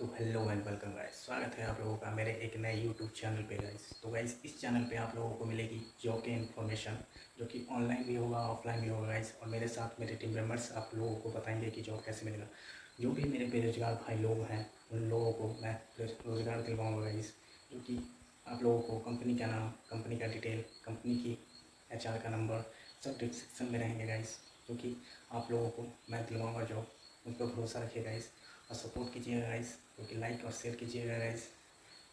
तो hello and welcome guys, स्वागत है आप लोगों का मेरे एक नए यूट्यूब चैनल पे गाइस। तो गाइस इस चैनल पे आप लोगों को मिलेगी जॉब के इन्फॉर्मेशन, जो कि ऑनलाइन भी होगा ऑफलाइन भी होगा गाइस। और मेरे साथ मेरे टीम मेंबर्स आप लोगों को बताएंगे कि जॉब कैसे मिलेगा। जो भी मेरे बेरोजगार भाई लोग हैं उन लोगों को मैं रोज़गार दिलवाऊँगा गाइस। जो कि आप लोगों को कंपनी का नाम, कंपनी का डिटेल, कंपनी की HR का नंबर सब डिस्क्रिप्शन में रहेंगे गाइस। जो कि आप लोगों को मैं दिलवाऊँगा जॉब। मुझ पर भरोसा रखिए गाइस और सपोर्ट कीजिएगा गाइस, क्योंकि लाइक और शेयर कीजिएगा गाइस।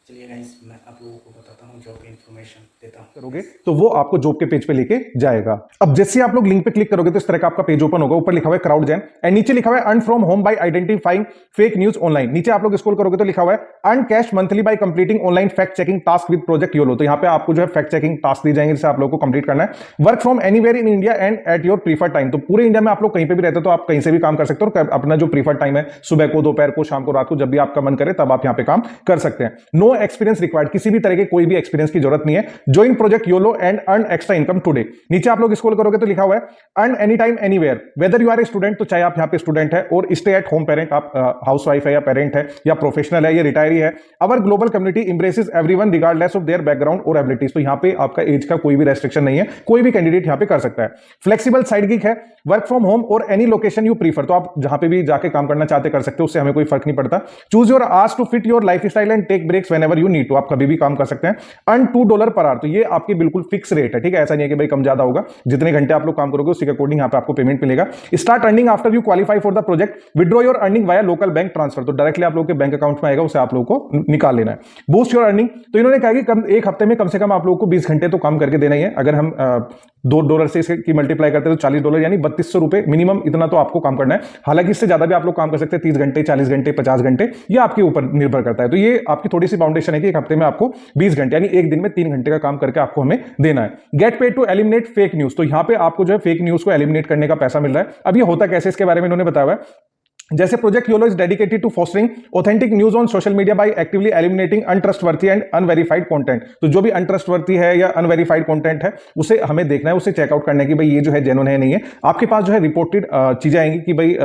चलिए गाइस, मैं आप लोगों को बताता हूँ, जॉब की इन्फॉर्मेशन देता हूँ करोगे तो वो आपको जॉब के पेज पे लेके जाएगा। अब जैसे आप लोग लिंक पे क्लिक करोगे तो इस तरह का आपका पेज ओपन होगा। ऊपर लिखा हुआ है क्राउडजेन एंड नीचे लिखा हुआ है earn from home bye identifying fake news online. नीचे आप लोग स्क्रॉल करोगे तो लिखा हुआ है earn cash monthly bye completing online fact checking task with project YOLO. तो यहाँ पे आपको जो है फैक्ट चेकिंग टास्क दी जाएंगे जिसे आप लोग को कंप्लीट करना है। Work from anywhere in India and at your preferred time. तो पूरे इंडिया में आप लोग कहीं पे भी रहते हो तो आप कहीं से भी काम कर सकते हो और अपना जो प्रीफर्ड टाइम है, सुबह को, दोपहर को, शाम को, रात को, जब भी आपका मन करे तब आप यहाँ पे काम कर सकते हैं। नो एक्सपीरियंस रिक्वायर्ड, किसी भी तरह के कोई भी एक्सपीरियंस की जरूरत नहीं है। Join project YOLO and earn extra income today. नीचे आप लोग स्क्रॉल करोगे तो लिखा हुआ है earn any time anywhere whether you are a student. तो चाहे आप यहाँ पे स्टूडेंट है और स्टे एट होम पेरेंट, आप हाउसवाइफ है या पेरेंट है या प्रोफेशनल है या रिटायरी है। Our global community embraces everyone regardless of their background और एबिलिटीज। तो यहाँ पे आपका एज का कोई भी रेस्ट्रिक्शन नहीं है, कोई भी कैंडिडेट यहाँ पे कर सकता है। फ्लेक्सिबल साइड गिग है, वर्क फ्रॉम होम और एनी लोकेशन यू प्रीफर। तो आप जहां पे भी जाके काम करना चाहते कर सकते हो, उससे हमें कोई फर्क नहीं पड़ता। Choose your hours to fit your lifestyle and take breaks whenever you need to. आप कभी भी काम कर सकते हैं। Earn $2 per hour. तो ये आपकी बिल्कुल फिक्स रेट है, ठीक है। ऐसा नहीं है कि भाई कम ज्यादा होगा, जितने घंटे आप लोग काम करोगे उसी के अकॉर्डिंग यहाँ पे आपको पेमेंट मिलेगा। Start earning after you qualify for the project, withdraw your earning via local bank transfer. तो डायरेक्टली आप लोगों के बैंक अकाउंट में आएगा, उसे आप लोगों को निकाल लेना है। बूस्ट योर अर्निंग, तो इन्होंने कहा कि एक हफ्ते में कम से कम आप लोगों को 20 घंटे तो काम करके देना ही है। अगर हम $2 से इसकी मल्टीप्लाई करते हैं तो $40 यानी ₹3200 मिनिमम, इतना तो आपको काम करना है। हालांकि इससे ज्यादा भी आप लोग काम कर सकते हैं, 30 घंटे, 40 घंटे, 50 घंटे, ये आपके ऊपर निर्भर करता है। तो ये आपकी थोड़ी सी बाउंडेशन है कि एक हफ्ते में आपको 20 घंटे यानी एक दिन में 3 घंटे का काम करके आपको हमें देना है। Get paid to eliminate fake news. तो यहां पे आपको जो है फेक न्यूज को एलिमिनेट करने का पैसा मिल रहा है। अब ये होता कैसे, इसके बारे में इन्होंने बताया है। जैसे project Yolo is dedicated to fostering authentic news on social media by actively eliminating untrustworthy and unverified content. तो जो भी अनट्रस्टवर्थी है या अनवेरीफाइड कंटेंट है उसे हमें देखना है, उसे चेकआउट करना है कि भाई ये जो है जेन्युइन है नहीं है। आपके पास जो है रिपोर्टेड चीजें आएंगी कि भाई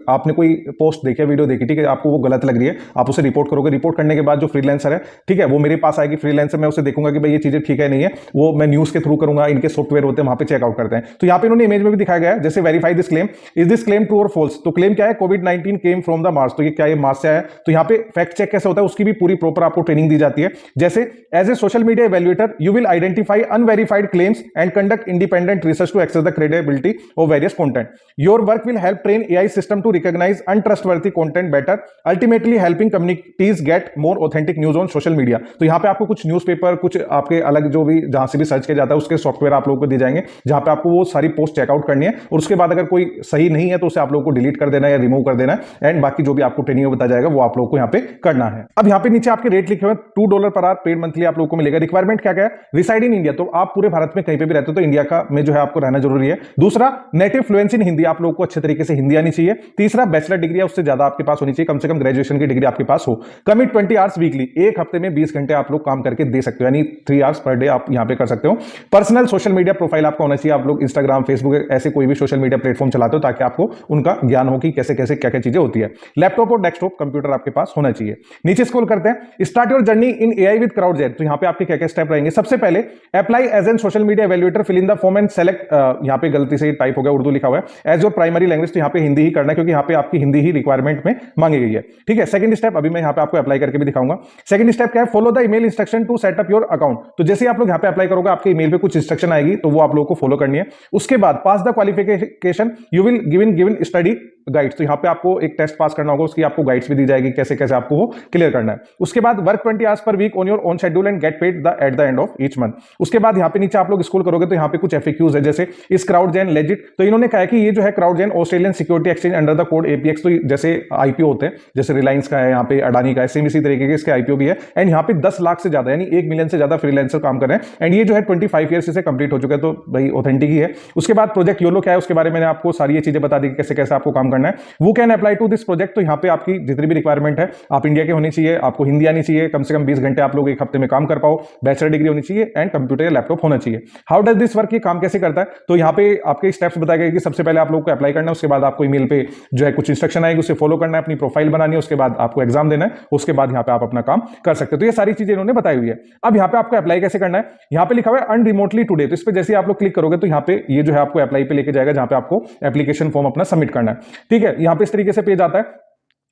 आपने कोई पोस्ट देखी, वीडियो देखी, ठीक है, आपको वो गलत लग रही है, आप उसे रिपोर्ट करोगे। रिपोर्ट करने के बाद जो फ्रीलांसर है, ठीक है, वो मेरे पास आएगी फ्रीलांसर, मैं उसे देखूंगा कि भाई ये चीजें ठीक है नहीं है, वो मैं न्यूज के थ्रू करूंगा, इनके सॉफ्टवेयर होते हैं वहां पे चेकआउट करते हैं। तो यहाँ पे इन्होंने इमेज में भी दिखाया गया है, जैसे verify this claim, is this claim true और फॉल्स। तो क्लेम क्या है, कोविड-19 केम फ्रॉम द मार्स। तो ये क्या, ये मार्स से आया है। तो यहाँ पे फैक्ट चेक कैसे होता है उसकी भी पूरी प्रॉपर आपको ट्रेनिंग दी जाती है। जैसे as a social media evaluator you will identify unverified claims and conduct independent research to access the credibility of various content. Your work will help train AI system to recognise untrustworthy content better, ultimately helping communities get more authentic news on social media. तो यहाँ पे आपको कुछ newspaper, कुछ आपके अलग जो भी जहां से भी सर्च किया जाता है उसके सॉफ्टवेयर आप लोगों को दिए जाएंगे, जहां पे आपको वो सारी पोस्ट चेकआउट करनी है और उसके बाद अगर कोई सही नहीं है तो उसे आप लोगों को डिलीट कर देना है या रिमूव कर देना है। एंड बाकी जो भी आपको ट्रेनिंग में बताया जाएगा वो आप लोगों को यहाँ पे करना है। अब यहाँ पे नीचे आपके रेट लिखे हुए $2 पर आवर पेड मंथली आप लोगों को मिलेगा। रिक्वायरमेंट क्या क्या है, रिसाइड इन इंडिया। तो आप पूरे भारत में कहीं पे भी रहते हो तो इंडिया का में जो है आपको रहना जरूरी है। दूसरा, नेटिव फ्लुएंसी इन हिंदी, आप लोगों को अच्छे तरीके से हिंदी आनी चाहिए। तीसरा, बैचलर डिग्री है उससे ज्यादा आपके पास होनी चाहिए, कम से कम ग्रेजुएशन की डिग्री आपके पास हो। कमिट 20 आवर्स वीकली, एक हफ्ते में 20 घंटे आप लोग काम करके दे सकते हो, यानी 3 आवर्स पर डे आप यहाँ पे कर सकते हो। पर्सनल सोशल मीडिया प्रोफाइल आपका होना चाहिए। आप लोग इंस्टाग्राम, फेसबुक ऐसे कोई भी सोशल मीडिया प्लेटफॉर्म चलाते हो ताकि आपको उनका ज्ञान हो कि कैसे कैसे क्या क्या चीजें होती है। लैपटॉप और डेस्कटॉप कंप्यूटर आपके पास होना चाहिए। नीचे स्क्रॉल करते हैं, start your journey in AI with CrowdGen. तो यहाँ पे आपके क्या क्या स्टेप रहेंगे। सबसे पहले, apply as an social media evaluator, fill in the form and select, यहाँ पे गलती से टाइप हो गया, उर्दू लिखा हुआ है, एज योर प्राइमरी लैंग्वेज। तो यहाँ पे हिंदी ही करना है क्योंकि यहाँ पे आपकी हिंदी ही रिक्वायरमेंट में मांगी गई है, ठीक है। सेकंड स्टेप अभी मैं यहाँ पे आपको अप्लाई करके भी दिखाऊंगा। सेकंड स्टेप क्या है, follow the email instruction to set up your account. तो जैसे आप लोग यहाँ पे अप्लाई करोगे आपके ईमेल पे कुछ इंस्ट्रक्शन आएगी तो वो आप लोगों को फॉलो करनी है। उसके बाद pass the qualification you will given study guides. तो यहाँ पे आपको एक टेस्ट पास करना होगा, उसकी आपको गाइड्स भी दी जाएगी कैसे कैसे आपको वो क्लियर करना है। उसके बाद work 20 hours per week on your own schedule and get paid at the end of each month. उसके बाद यहाँ पे नीचे आप लोग स्क्रॉल करोगे तो यहाँ पे कुछ FAQs है, जैसे इस क्राउडजेन लेजिट। तो इन्होंने कहा है कि ये जो है CrowdGen Australian security exchange under the code APX। तो जैसे IPO होते हैं, जैसे रिलायंस का है, यहाँ पे अडानी का है, सेम इसी तरीके के इसके IPO भी है। एंड यहाँ पे 10 लाख से ज्यादा यानी 1 मिलियन से ज्यादा फ्रीलांसर काम कर रहे हैं। एंड ये जो है 25 ईयर्स से कंप्लीट हो चुका है, तो भाई ऑथेंटिक ही है। उसके बाद प्रोजेक्ट योलो क्या है उसके बारे में मैंने आपको सारी ये चीजें बता दी कैसे कैसे आपको काम करना है, वो can apply to this project. तो यहाँ पे आपकी जितनी भी रिक्वायरमेंट है, आप इंडिया के होनी चाहिए, आपको हिंदी आनी चाहिए, कम से कम 20 घंटे आप लोग एक हफ्ते में काम कर पाओ, बैचलर डिग्री होनी चाहिए एंड कंप्यूटर या लैपटॉप होना चाहिए। हाउ डज दिस वर्क, ये काम कैसे करता है? तो यहाँ पे आपके स्टेप्स बताए गए कि सबसे पहले आप लोग को अप्लाई करना है, उसके बाद आपको ईमेल पे जो है कुछ इंस्ट्रक्शन आएगी, उसे फॉलो करना है, अपनी प्रोफाइल बनानी है, उसके बाद आपको एग्जाम देना है, उसके बाद यहाँ पे आप अपना काम कर सकते हो। तो ये सारी चीजें इन्होंने बताई हुई है। अब यहाँ पे आपको अप्लाई कैसे करना है, यहाँ पे लिखा हुआ है अर्न रिमोटली टुडे। तो इस पे जैसे आप लोग क्लिक करोगे तो यहाँ पे ये जो है आपको अप्लाई पे लेके जाएगा, जहां पे आपको एप्लीकेशन फॉर्म अपना सबमिट करना है। ठीक है, यहाँ पे इस तरीके से पेज आता है।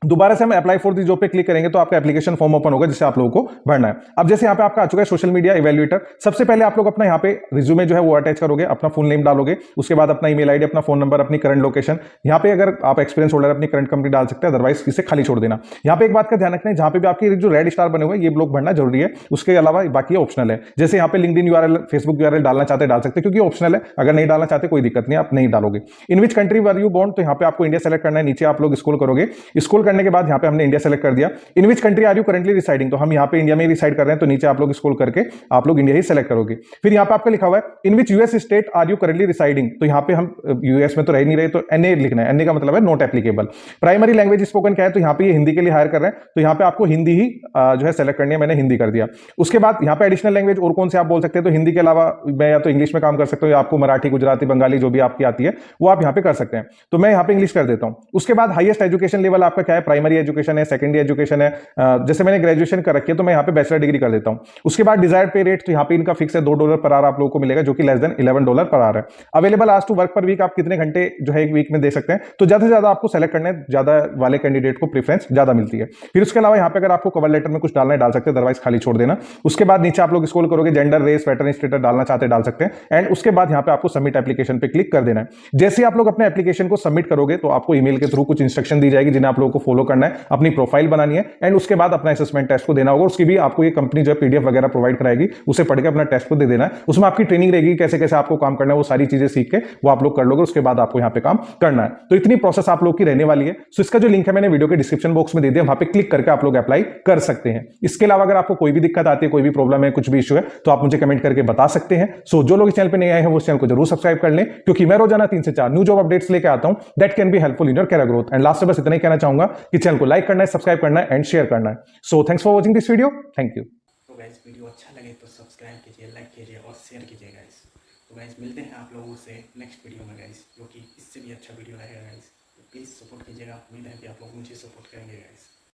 दोबारा से हम अप्लाई फॉर दी जॉब पे क्लिक करेंगे तो आपका एप्लीकेशन फॉर्म ओपन होगा, जिसे आप लोगों को भरना है। अब जैसे यहाँ पे आपका आ चुका है सोशल मीडिया इवैल्यूएटर। सबसे पहले आप लोग अपना यहाँ पे रिज्यूमे जो है वो अटैच करोगे, अपना फुल नेम डालोगे, उसके बाद अपना ईमेल आईडी, अपना फोन नंबर, अपनी करंट लोकेशन। यहाँ पे अगर आप एक्सपीरियंस होल्डर अपनी करंट कंपनी डाल सकते हैं, अदरवाइज इसे खाली छोड़ देना। यहाँ पे एक बात का ध्यान रखना है, जहां पे भी आपके जो रेड स्टार बने हुए हैं ये लोग भरना जरूरी है, उसके अलावा बाकी ऑप्शनल है। जैसे यहाँ पे लिंक्डइन यूआरएल, फेसबुक यूआरएल डालना चाहते डाल सकते, क्योंकि ऑप्शनल है। अगर नहीं डालना चाहते कोई दिक्कत नहीं, आप नहीं डालोगे। In which country were you born, तो यहाँ पे आपको इंडिया सेलेक्ट करना है। नीचे आप लोग स्क्रॉल करोगे, स्क्रॉल करने के बाद यहाँ पे हमने इंडिया सेलेक्ट कर दिया। In which country are you currently residing, तो हम यहाँ पे इंडिया में रिसाइड कर रहे हैं, तो नीचे आप लोग स्क्रॉल करके आप लोग इंडिया ही सेलेक्ट करोगे। फिर यहाँ पे आपका लिखा हुआ है in which US state are you currently residing, तो यहाँ पे हम यूएस में तो रह नहीं रहे, तो एनए लिखना है। एनए का मतलब है not applicable. Primary language spoken क्या है, तो यहाँ पे ये हिंदी के लिए हायर कर रहे हैं, तो यहाँ पे आपको हिंदी ही जो है सेलेक्ट करनी है। मैंने हिंदी कर दिया। उसके बाद यहाँ पे एडिशनल लैंग्वेज और कौन से आप बोल सकते हैं, तो हिंदी के अलावा मैं या तो इंग्लिश में काम कर सकता हूँ, या आपको मराठी, गुजराती, बंगाली जो भी आपकी आती है वो आप यहाँ पे कर सकते हैं। तो मैं यहाँ पे इंग्लिश कर देता हूँ। उसके बाद हाईएस्ट एजुकेशन लेवल आपका क्या है, प्राइमरी एजुकेशन है, सेकेंडरी एजुकेशन है। जैसे मैंने ग्रेजुएशन कर रखी है तो मैं यहाँ पे बैचलर डिग्री कर देता हूँ। उसके बाद डिजायर्ड पे रेट, तो यहाँ पे इनका फिक्स है $2 पर आवर आप लोगों को मिलेगा, जो कि लेस देन $11 पर आवर है। अवेलेबल आज टू वर्क पर वीक, आप कितने घंटे जो है एक वीक में दे सकते हैं, तो ज्यादा से ज्यादा आपको सेलेक्ट करना है, ज्यादा वाले कैंडिडेट को प्रेफरेंस ज्यादा मिलती है। फिर उसके अलावा यहाँ पे अगर आपको कवर लेटर में कुछ डालना है डाल सकते हैं, अदरवाइज खाली छोड़ देना। उसके बाद नीचे आप लोग स्क्रॉल करोगे, जेंडर, रेस, वेटरन स्टेटस डालना चाहते हैं डाल सकते हैं, एंड उसके बाद यहाँ पे आपको सबमिट एप्लीकेशन पे क्लिक कर देना है। जैसे आप लोग अपने एप्लीकेशन को सबमिट करोगे तो आपको ईमेल के थ्रू कुछ इंस्ट्रक्शन दी जाएगी, जिन्हें आप लोगों को फॉलो करना है, अपनी प्रोफाइल बनानी है, एंड उसके बाद अपना असेसमेंट टेस्ट को देना होगा। उसकी भी आपको ये कंपनी जो है पीडीएफ वगैरह प्रोवाइड कराएगी, उसे पढ़ के अपना टेस्ट को दे देना है। उसमें आपकी ट्रेनिंग रहेगी, कैसे कैसे आपको काम करना है, वो सारी चीजें सीख के वो आप लोग कर लोगे। उसके बाद आपको यहाँ पे काम करना है। तो इतनी प्रोसेस आप लोग की रहने वाली है। सो इसका जो लिंक है मैंने वीडियो के डिस्क्रिप्शन बॉक्स में दे दिया, वहां पे क्लिक करके आप लोग अप्लाई कर सकते हैं। इसके अलावा अगर आपको कोई भी दिक्कत आती है, कोई भी प्रॉब्लम है, कुछ भी इशू है, तो आप मुझे कमेंट करके बता सकते हैं। सो जो लोग इस चैनल पे नए आए हैं वो इस चैनल को जरूर सब्सक्राइब कर लें, क्योंकि मैं रोजाना 3 से 4 न्यू जॉब अपडेट्स लेके आता हूं that can be helpful in your career growth. And last में बस इतना ही कहना चाहूंगा कि चैनल को लाइक करना है, सब्सक्राइब करना है एंड शेयर करना है। So thanks for watching this video. Thank you. तो गाइस वीडियो अच्छा लगे तो सब्सक्राइब कीजिए, लाइक कीजिए और शेयर कीजिए गाइस। तो गाइस मिलते हैं आप लोगों से नेक्स्ट वीडियो में गाइस, जो कि इससे भी अच्छा वीडियो रहेगा गाइस। तो प्लीज़ सपोर्ट कीजिएगा। उम्मीद है कि आप लोग मुझे सपोर्ट करेंगे गाइस।